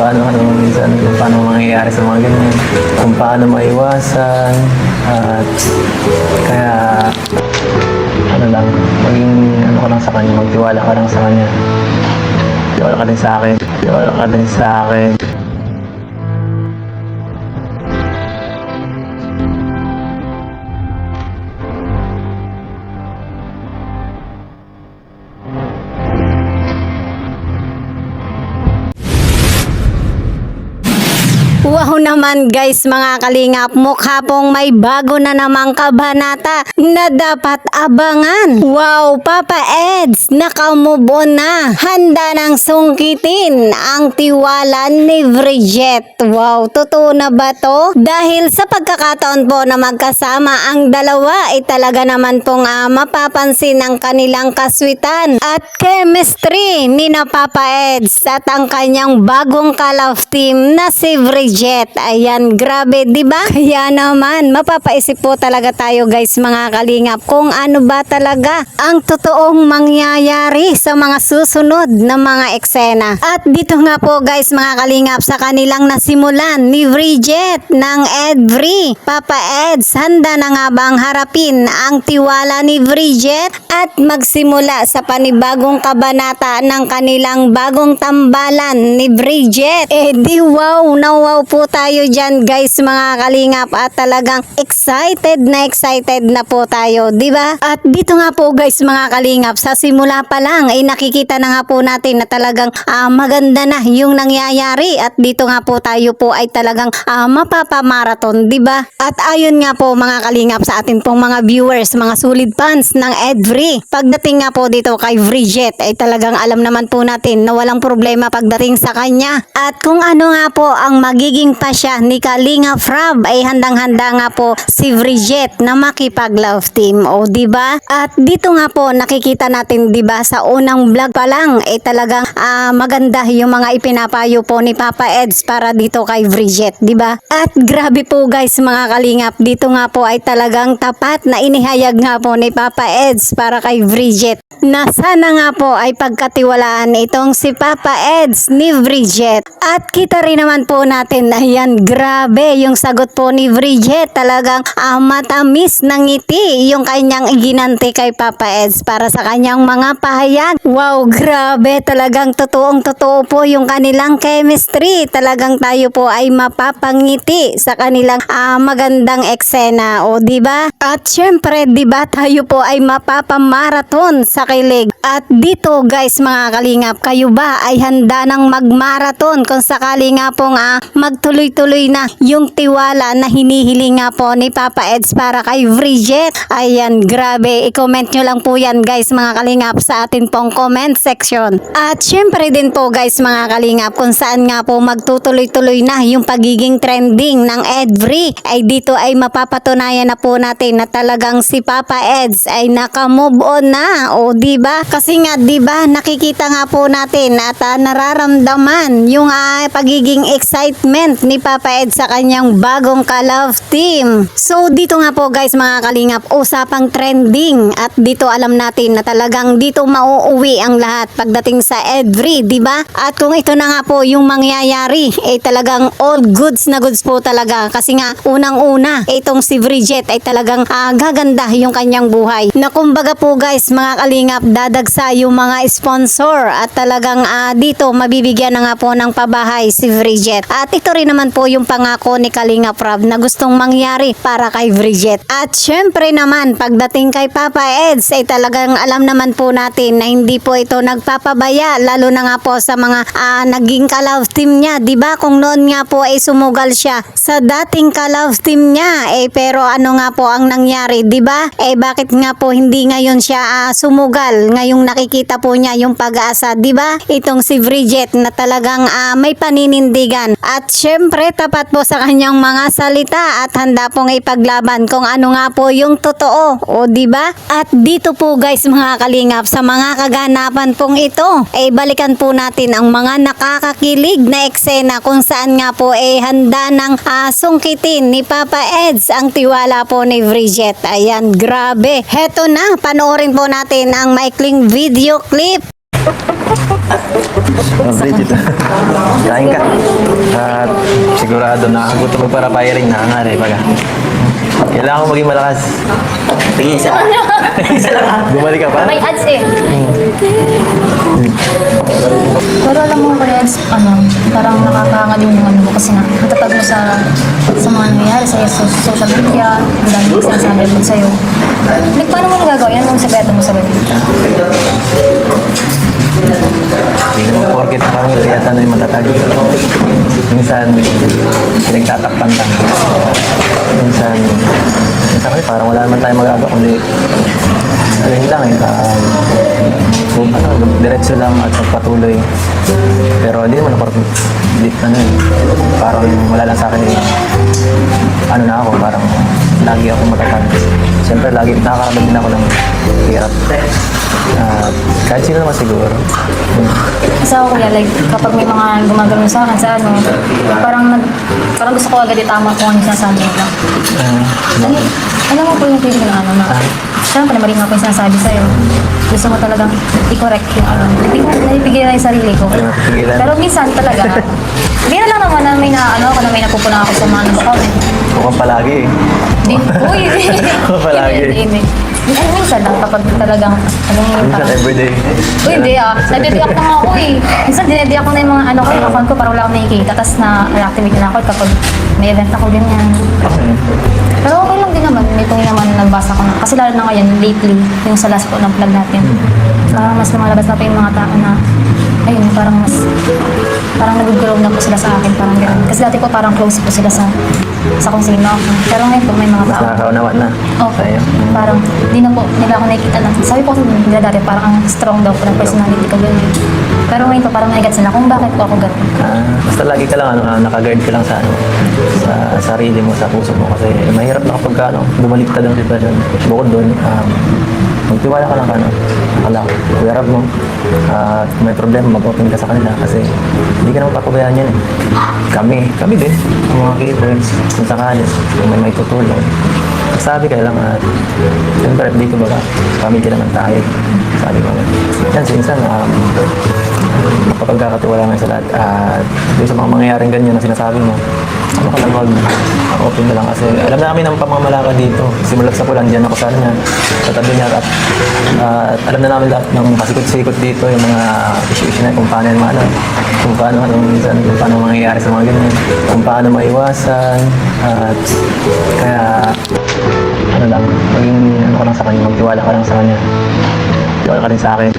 kung paano mangyayari sa mga ganyan, kung paano maiwasan, at kaya ano lang, maging ano ka lang sa kanya, magtiwala ka lang sa kanya, tiwala ka din sa akin, tiwala ka din sa akin. Wow naman guys mga kalingap, mukha pong may bago na namang kabanata na dapat abangan. Wow, Papa Eds, naka-move on na. Handa nang sungkitin ang tiwala ni Bridget. Wow, totoo na ba to? Dahil sa pagkakataon po na magkasama ang dalawa ay talaga naman pong mapapansin ang kanilang kaswitan at chemistry ni na Papa Eds at ang kanyang bagong ka-love team na si Bridget. Ayan, grabe, di ba? Kaya naman, mapapaisip po talaga tayo guys mga kalingap kung ano ba talaga ang totoong mangyayari sa mga susunod na mga eksena. At dito nga po guys mga kalingap, sa kanilang nasimulan ni Bridget ng Edvry, Papa Eds, handa na nga bang harapin ang tiwala ni Bridget at magsimula sa panibagong kabanata ng kanilang bagong tambalan ni Bridget? Di wow, na wow po tayo dyan guys mga kalingap at talagang excited na po tayo, di ba? At dito nga po guys mga kalingap, sa simula pa lang ay nakikita na nga po natin na talagang maganda na yung nangyayari at dito nga po tayo po ay talagang mapapamarathon, di ba? At ayon nga po mga kalingap sa atin pong mga viewers, mga solid fans ng Edvry, pagdating nga po dito kay Bridget ay talagang alam naman po natin na walang problema pagdating sa kanya. At kung ano nga po ang magiging pasya ni Kalinga Prab ay handang-handa nga po si Bridget na makipag-love team, o di ba? At dito nga po nakikita natin, di ba, sa unang vlog pa lang ay talagang maganda yung mga ipinapayo po ni Papa Eds para dito kay Bridget, di ba? At grabe po guys mga kalingap, dito nga po ay talagang tapat na inihayag nga po ni Papa Eds para kay Bridget na sana nga po ay pagkatiwalaan itong si Papa Eds ni Bridget. At kita rin naman po natin, ayan, grabe yung sagot po ni Bridget, talagang matamis ng ngiti yung kanyang ginanti kay Papa Eds para sa kanyang mga pahayag. Wow, grabe, talagang totoong totoo po yung kanilang chemistry, talagang tayo po ay mapapangiti sa kanilang magandang eksena, o di ba? At syempre, di ba, tayo po ay mapapamarathon sa kilig. At dito guys mga kalingap, kayo ba ay handa ng magmarathon kung sakali nga pong magtuloy-tuloy na yung tiwala na hinihiling nga po ni Papa Eds para kay Bridget? Ayan, grabe, i-comment nyo lang po yan guys mga kalingap sa atin pong comment section. At syempre din po guys mga kalingap, kung saan nga po magtutuloy-tuloy na yung pagiging trending ng Edvry ay dito ay mapapatunayan na po natin na talagang si Papa Eds ay naka-move on na, o di ba? Kasi nga di ba nakikita nga po natin at nararamdaman yung pagiging excitement ni Papa Eds sa kanyang bagong ka-love team. So dito nga po guys mga kalingap, usapang trending at dito alam natin na talagang dito mauuwi ang lahat pagdating sa Edvry, di ba? At kung ito na nga po yung mangyayari, talagang all goods na goods po talaga, kasi nga unang-una itong si Bridget ay talagang gaganda yung kanyang buhay. Na kumbaga po guys mga kalingap, dadagsa yung mga sponsor at talagang dito mabibigyan na nga po ng pabahay si Bridget. At ito rin naman po yung pangako ni Kalinga Prab na gustong mangyari para kay Bridget. At syempre naman pagdating kay Papa Eds ay talagang alam naman po natin na hindi po ito nagpapabaya, lalo na nga po sa mga naging ka-love team niya, di ba? Kung noon nga po ay sumugal siya sa dating ka-love team niya, pero ano nga po ang nangyari, di ba? Bakit nga po hindi ngayon siya sumugal? Ngayong nakikita po niya yung pag-asa, di ba? Itong si Bridget na talagang may paninindigan at syempre tapat po sa kanyang mga salita at handa pong ipaglaban kung ano nga po yung totoo, o di ba? At dito po guys mga kalingap, sa mga kaganapan pong ito balikan po natin ang mga nakakakilig na eksena kung saan nga po handa ng sungkitin ni Papa Eds ang tiwala po ni Bridget. Ayan, grabe, heto na, panoorin po natin ang maikling video clip. Bridget. Kain ka. At sigurado nakagutom para firing na nga rin pag. Kailangan ko maging malakas. Sige, isa. Bumalik ka pa? May ads eh. Pero alam mo kaya, parang nakakahanga din yung ano mo kasi na matatag mo sa mga nangyayari sa social media, ang dami yung sinasabi mo sa'yo. Like, paano mo nagagawa yan? Anong sekreto mo sa gabi? Hindi naman porket parang kaya sana yung matatag. Minsan, pinagtatakpan ka. Minsan kasi parang wala naman tayong magagawa kundi yun lang diretso lang at patuloy. Pero hindi naman ako parang wala lang sa akin ano na ako, parang lagi ako matatag. Siyempre lagi nakakaramdam din ako ng hirap. Kahit sino naman siguro. Kasi ako kuya, like, kapag may mga gumagano sa akin sa ano, parang gusto ko agad itama kung ano yung sinasabi nila. Alam mo po yung feeling na ano na, siyempre mali nga po yung sinasabi sa'yo. Gusto mo talagang i-correct yung ano. Hindi ko napipigilan yung sarili ko. Pero minsan talaga, hindi na lang naman na may may napupuna ako sa mga comment. Mukhang palagi eh. Uy! Palagi. Hindi. Minsan lang kapag talagang, alam mo yung Minsan parang, everyday. uy, hindi nadidiak na nga ako eh. Minsan dinediak ko na yung mga ano ko, yung account ko, parang wala akong nakikita. Tapos na-reactivate na ako kapag may event ako, ganyan. Pero okay lang din naman, may tungi naman nagbasa ko na. Kasi lalo na ngayon, lately, yung sa last po ng vlog natin, parang mas lumalabas na pa yung mga tao na, ayun, parang nag-grow na po sila sa akin, parang gano'n. Kasi dati po parang close po sila sa kung sino ako. Pero ngayon po may mga Mas tao. nakakaunawa na. Okay. Sa'yo. Parang, di na po nila ako nakikita na. Sabi po kasi nila dati, parang ang strong daw po ng personality ko gano'n. Pero ngayon po parang naigat sila kung bakit po ako gano'n. Basta lagi ka lang, naka-guard ka lang sa sa sarili mo, sa puso mo. Kasi mahirap na kapag bumaliktad ang sitwasyon. Bukod doon, magtiwala ka lang kuya mo. Kung may problema, mag-open ka sa kanila kasi hindi ka naman papabayaan yan eh. Kami din, ang mga keyboards, kung sakali, kung may tutulong. Sabi ka lang siyempre dito baga, family naman tayo. Sabi ko yan, sinsan, kapagkakatiwala nga sa lahat. Doon sa mga mangyayaring ganyan na sinasabi mo, ano ka lang mag-open ka lang kasi alam namin ang pamamalakad dito. Simulat sa pulang, dyan ako sa niya, sa tabi niya at alam na namin lahat ng pasikot-sikot dito, yung mga issue na kung paano kung paano mangyayari sa mga ganyan, kung paano maiwasan at kaya maging ano ka lang sa kanya, magtiwala ka lang sa kanya. Tiwala ka rin sa akin.